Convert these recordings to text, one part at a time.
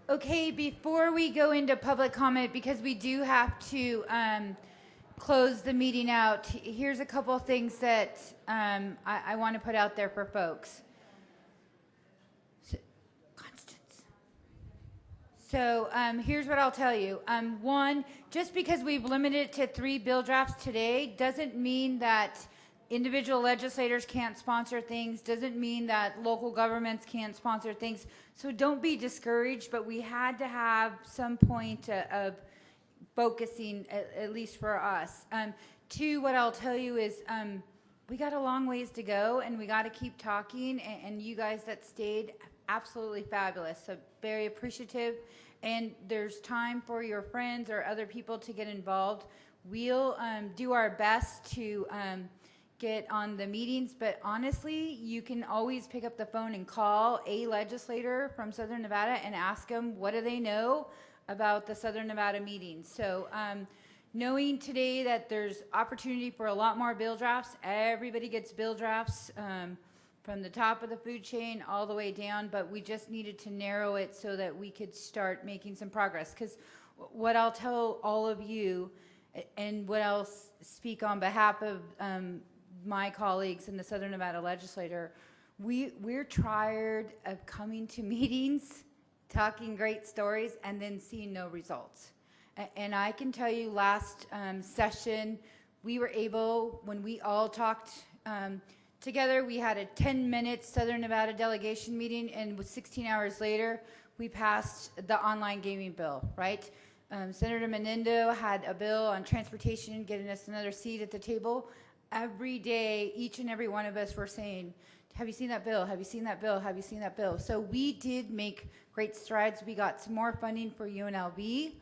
Okay, before we go into public comment, because we do have to close the meeting out, here's a couple of things that I want to put out there for folks. Constance. So here's what I'll tell you. One, just because we've limited it to 3 bill drafts today doesn't mean that individual legislators can't sponsor things, doesn't mean that local governments can't sponsor things. So don't be discouraged, but we had to have some point of focusing, at least for us. Two, what I'll tell you is we got a long ways to go, and we got to keep talking, and you guys that stayed, absolutely fabulous. So very appreciative, and there's time for your friends or other people to get involved. We'll do our best to get on the meetings, but honestly, you can always pick up the phone and call a legislator from Southern Nevada and ask them what do they know about the Southern Nevada meetings. So knowing today that there's opportunity for a lot more bill drafts, everybody gets bill drafts from the top of the food chain all the way down, but we just needed to narrow it so that we could start making some progress. Because what I'll tell all of you, and what I'll speak on behalf of my colleagues in the Southern Nevada legislature, we're tired of coming to meetings, talking great stories, and then seeing no results. And I can tell you last session, we were able, when we all talked together, we had a 10-minute Southern Nevada delegation meeting, and 16 hours later, we passed the online gaming bill, right? Senator Menendo had a bill on transportation, getting us another seat at the table. Every day, each and every one of us were saying, have you seen that bill? Have you seen that bill? Have you seen that bill? So we did make great strides. We got some more funding for UNLV.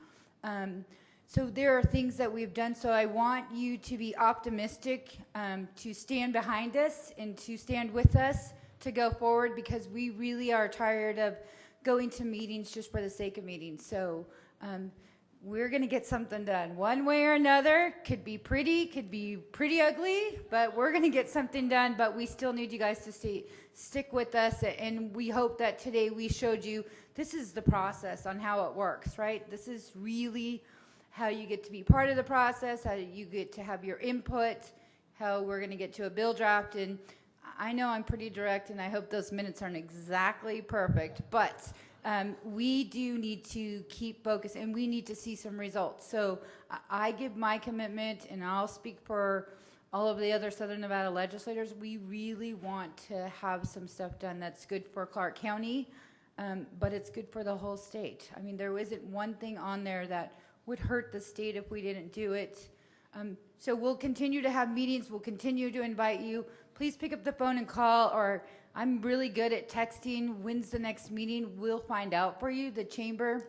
So there are things that we've done. So I want you to be optimistic, to stand behind us and to stand with us to go forward, because we really are tired of going to meetings just for the sake of meetings. So we're going to get something done one way or another. Could be pretty ugly, but we're going to get something done. But we still need you guys to stick with us, and we hope that today we showed you this is the process on how it works, right? This is really how you get to be part of the process, how you get to have your input, how we're going to get to a bill draft. And I know I'm pretty direct, and I hope those minutes aren't exactly perfect, but we do need to keep focused, and we need to see some results. So I give my commitment, and I'll speak for all of the other Southern Nevada legislators. We really want to have some stuff done that's good for Clark County, but it's good for the whole state. I mean, there isn't one thing on there that would hurt the state if we didn't do it. So we'll continue to have meetings. We'll continue to invite you. Please pick up the phone and call, or I'm really good at texting. When's the next meeting? We'll find out for you. The chamber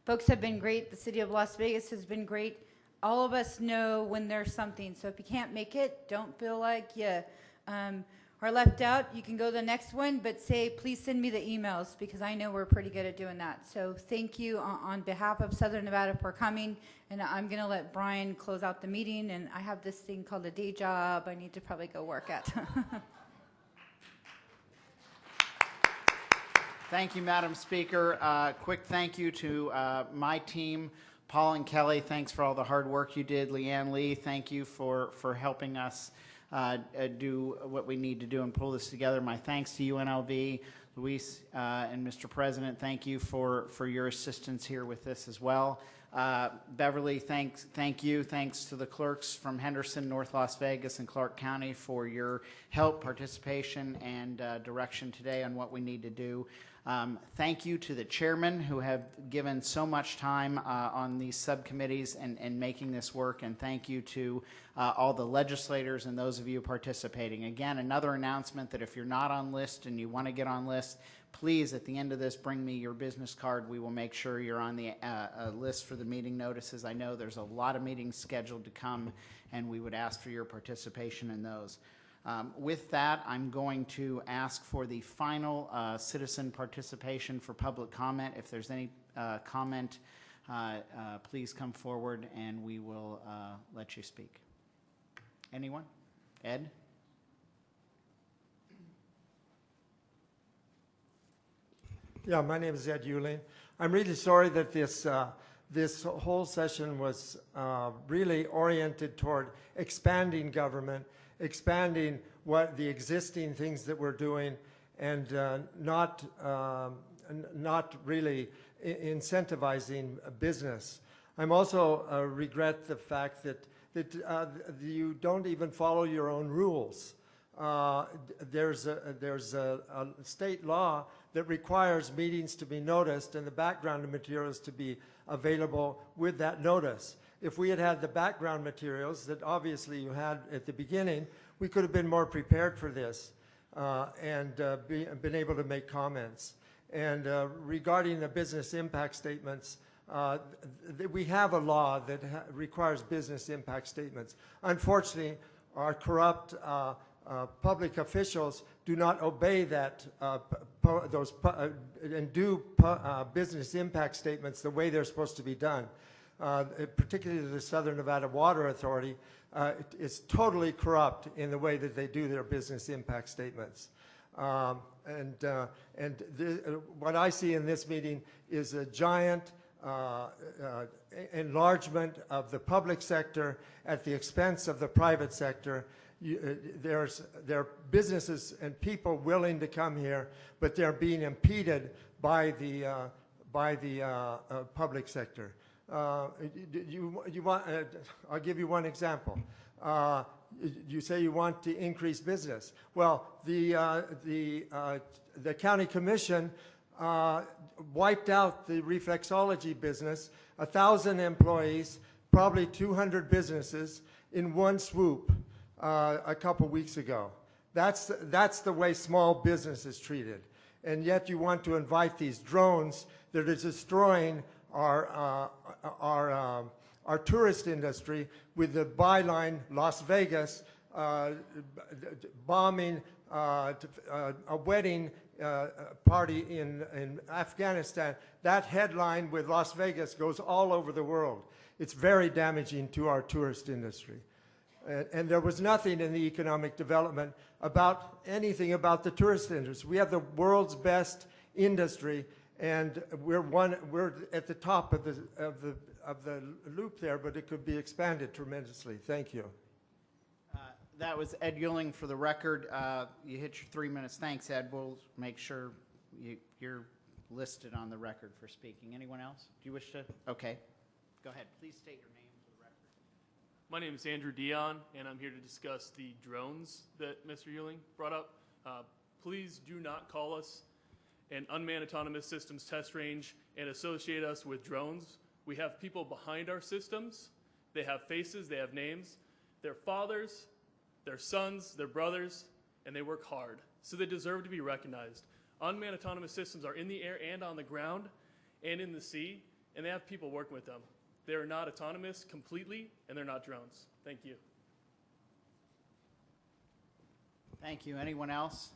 folks have been great. The city of Las Vegas has been great. All of us know when there's something. So if you can't make it, don't feel like you are left out. You can go to the next one, but say, please send me the emails, because I know we're pretty good at doing that. So thank you on behalf of Southern Nevada for coming. And I'm going to let Brian close out the meeting. And I have this thing called a day job I need to probably go work at. Thank you, Madam Speaker. Quick thank you to my team, Paul and Kelly. Thanks for all the hard work you did. Leanne Lee, thank you for helping us do what we need to do and pull this together. My thanks to UNLV, Luis, and Mr. President. Thank you for your assistance here with this as well. Beverly, thank you. Thanks to the clerks from Henderson, North Las Vegas, and Clark County for your help, participation, and direction today on what we need to do. Thank you to the chairmen who have given so much time on these subcommittees and making this work, and thank you to all the legislators and those of you participating. Again, another announcement that if you're not on list and you want to get on list, please, at the end of this, bring me your business card. We will make sure you're on the list for the meeting notices. I know there's a lot of meetings scheduled to come, and we would ask for your participation in those. With that, I'm going to ask for the final citizen participation for public comment. If there's any comment, please come forward and we will let you speak. Anyone? Ed? Yeah, my name is Ed Euling. I'm really sorry that this whole session was really oriented toward expanding government, expanding what the existing things that we're doing, and not really incentivizing business. I'm also regret the fact that you don't even follow your own rules. There's a state law that requires meetings to be noticed and the background materials to be available with that notice. If we had had the background materials that obviously you had at the beginning, we could have been more prepared for this and been able to make comments. And regarding the business impact statements, we have a law that requires business impact statements. Unfortunately, our corrupt public officials do not obey that and do business impact statements the way they're supposed to be done. Particularly the Southern Nevada Water Authority is totally corrupt in the way that they do their business impact statements. What I see in this meeting is a giant enlargement of the public sector at the expense of the private sector. There are businesses and people willing to come here, but they're being impeded by the public sector. I'll give you one example. You say you want to increase business. Well, the county commission wiped out the reflexology business, 1,000 employees, probably 200 businesses in one swoop a couple weeks ago. That's the way small business is treated. And yet you want to invite these drones that are destroying our tourist industry with the byline Las Vegas bombing a wedding party in Afghanistan. That headline with Las Vegas goes all over the world. It's very damaging to our tourist industry. And there was nothing in the economic development about anything about the tourist industry. We have the world's best industry, and we're at the top of the loop there, but it could be expanded tremendously. Thank you. That was Ed Euling for the record. You hit your 3 minutes. Thanks, Ed. We'll make sure you're listed on the record for speaking. Anyone else? Do you wish to? Okay. Go ahead. Please state your name for the record. My name is Andrew Dion, and I'm here to discuss the drones that Mr. Euling brought up. Please do not call us an unmanned autonomous systems test range and associate us with drones. We have people behind our systems. They have faces, they have names. They're fathers, their sons, their brothers, and they work hard. So they deserve to be recognized. Unmanned autonomous systems are in the air and on the ground and in the sea, and they have people working with them. They are not autonomous completely, and they're not drones. Thank you. Thank you. Anyone else?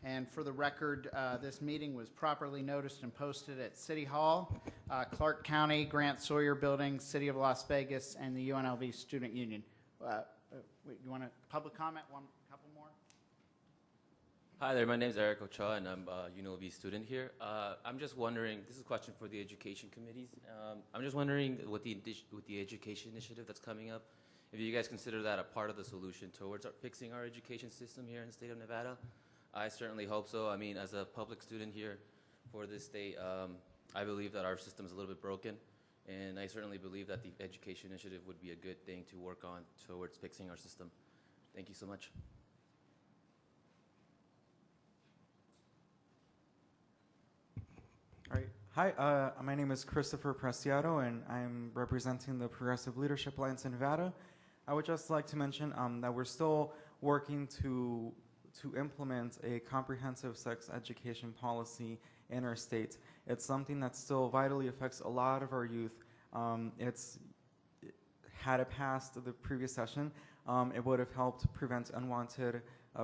And for the record, this meeting was properly noticed and posted at City Hall, Clark County, Grant Sawyer Building, City of Las Vegas, and the UNLV Student Union. You want a public comment? One couple more? Hi there, my name is Eric Ochoa, and I'm a UNLV student here. I'm just wondering, this is a question for the education committees. I'm just wondering with the education initiative that's coming up, if you guys consider that a part of the solution towards fixing our education system here in the state of Nevada. I certainly hope so. I mean, as a public student here for this state, I believe that our system is a little bit broken, and I certainly believe that the education initiative would be a good thing to work on towards fixing our system. Thank you so much. All right. Hi, my name is Christopher Preciado, and I'm representing the Progressive Leadership Alliance in Nevada. I would just like to mention that we're still working to implement a comprehensive sex education policy in our state. It's something that still vitally affects a lot of our youth. Had it passed the previous session, it would have helped prevent unwanted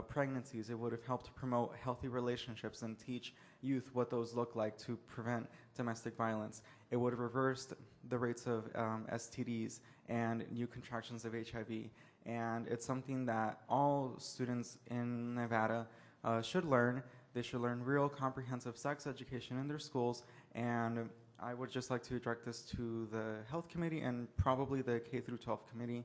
pregnancies. It would have helped promote healthy relationships and teach youth what those look like to prevent domestic violence. It would have reversed the rates of STDs and new contractions of HIV. And it's something that all students in Nevada should learn they should learn real comprehensive sex education in their schools. And I would just like to direct this to the Health Committee and probably the K through 12 Committee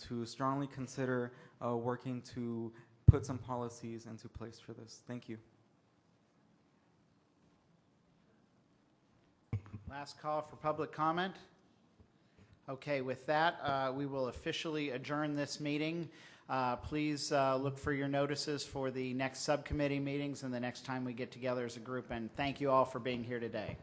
to strongly consider working to put some policies into place for this. Thank you. Last call for public comment. Okay, with that, we will officially adjourn this meeting. Please look for your notices for the next subcommittee meetings and the next time we get together as a group. And thank you all for being here today.